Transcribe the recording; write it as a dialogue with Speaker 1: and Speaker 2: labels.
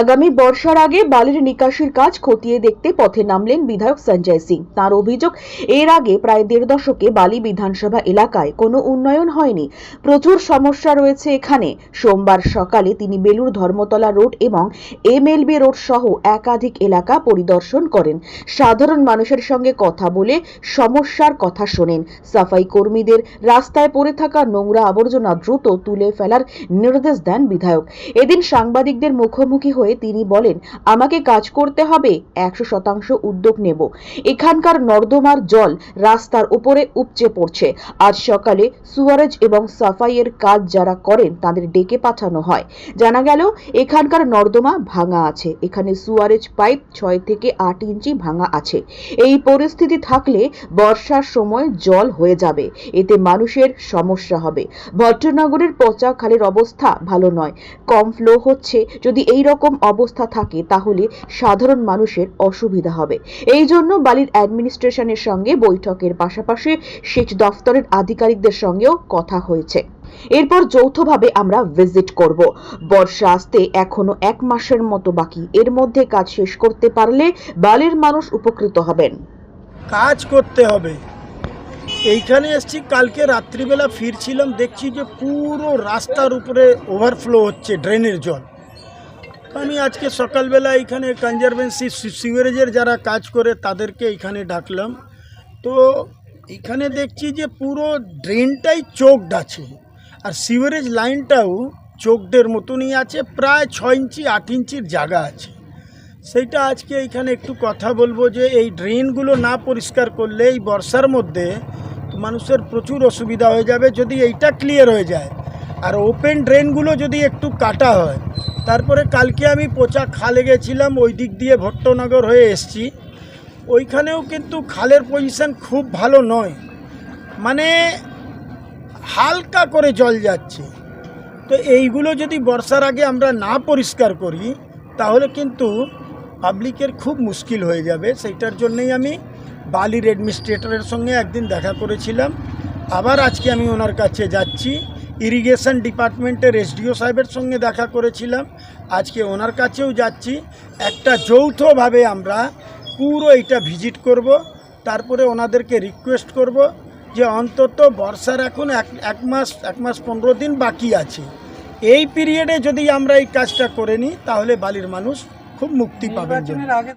Speaker 1: আগামী বর্ষার আগে বালির নিকাশির কাজ খতিয়ে দেখতে পথে নামলেন বিধায়ক সঞ্জয় সিং। তার অভিযোগ, এর আগে প্রায় ১.৫ দশকে বালি বিধানসভা এলাকায় কোনো উন্নয়ন হয়নি, প্রচুর সমস্যা রয়েছে এখানে। সোমবার সকালে তিনি বেলুর ধর্মতলা রোড এবং MLB রোড সহ একাধিক এলাকা পরিদর্শন করেন। সাধারণ মানুষের সঙ্গে কথা বলে সমস্যার কথা শোনেন। সাফাই কর্মীদের রাস্তায় পড়ে থাকা নোংরা আবর্জনা দ্রুত তুলে ফেলার নির্দেশ দেন বিধায়ক। এদিন সাংবাদিকদের মুখোমুখি হয়ে তিনি বলেন, আমাকে কাজ করতে হবে, 100% উদ্যোগ নেব। এখানকার নর্দমার জল রাস্তার উপরে উপচে পড়ছে। আজ সকালে সুয়ারেজ এবং সাফাইয়ের কাজ যারা করেন তাদের ডেকে পাঠানো হয়। জানা গেল এখানকার নর্দমা ভাঙা আছে। এখানে সুয়ারেজ পাইপ 6 থেকে 8 ইঞ্চি ভাঙা আছে। এই পরিস্থিতি থাকলে বর্ষার সময় জল হয়ে যাবে, এতে মানুষের সমস্যা হবে। ভট্টনগরের পচা খালের অবস্থা ভালো নয়, কম ফ্লো হচ্ছে। যদি এই রকম অবস্থা থাকে তাহলে সাধারণ মানুষের অসুবিধা হবে। এই জন্য বালির অ্যাডমিনিস্ট্রেশনের সঙ্গে বৈঠকের পাশাপাশি সেচ দফতরের আধিকারিকদের সঙ্গেও কথা হয়েছে। এরপর যৌথভাবে আমরা ভিজিট করব। বর্ষা আসতে এখনো 1 মাসের মতো বাকি। এর মধ্যে কাজ শেষ করতে পারলে বালির মানুষ উপকৃত হবেন।
Speaker 2: কাজ করতে হবে। এইখানে এসছি, কালকে রাত্রিবেলা ফিরছিলাম, দেখছি যে পুরো রাস্তার উপরে ওভারফ্লো হচ্ছে ড্রেনের জল। আমি আজকে সকালবেলা এখানে কনজারভেন্সি সিওরেজের যারা কাজ করে তাদেরকে এখানে ডাকলাম। তো এখানে দেখছি যে পুরো ড্রেনটাই চোকড আছে, আর সিওরেজ লাইনটাও চোকডের মতনই আছে, প্রায় 6 ইঞ্চি 8 ইঞ্চির জায়গা আছে। সেইটা আজকে এখানে একটু কথা বলবো যে এই ড্রেনগুলো না পরিষ্কার করলে এই বর্ষার মধ্যে মানুষের প্রচুর অসুবিধা হয়ে যাবে যদি এইটা ক্লিয়ার হয়ে যায়। আর ওপেন ড্রেনগুলো যদি একটু কাটা হয়। তারপরে কালকে আমি পচা খালে গেছিলাম, ওই দিক দিয়ে ভট্টনগর হয়ে এসছি। ওইখানেও কিন্তু খালের পজিশন খুব ভালো নয়, মানে হালকা করে জল যাচ্ছে। তো এইগুলো যদি বর্ষার আগে আমরা না পরিষ্কার করি তাহলে কিন্তু পাবলিকের খুব মুশকিল হয়ে যাবে। সেইটার জন্যই আমি বালির অ্যাডমিনিস্ট্রেটরের সঙ্গে একদিন দেখা করেছিলাম, আবার আজকে আমি ওনার কাছে যাচ্ছি। ইরিগেশন ডিপার্টমেন্টের SDO সাহেবের সঙ্গে দেখা করেছিলাম, আজকে ওনার কাছেও যাচ্ছি। একটা যৌথভাবে আমরা পুরো এটা ভিজিট করব। তারপরে ওনাদেরকে রিকোয়েস্ট করব যে অন্তত বর্ষার এখন এক মাস 15 দিন বাকি আছে, এই পিরিয়ডে যদি আমরা এই কাজটা করে নিই তাহলে বালির মানুষ খুব মুক্তি পাবে।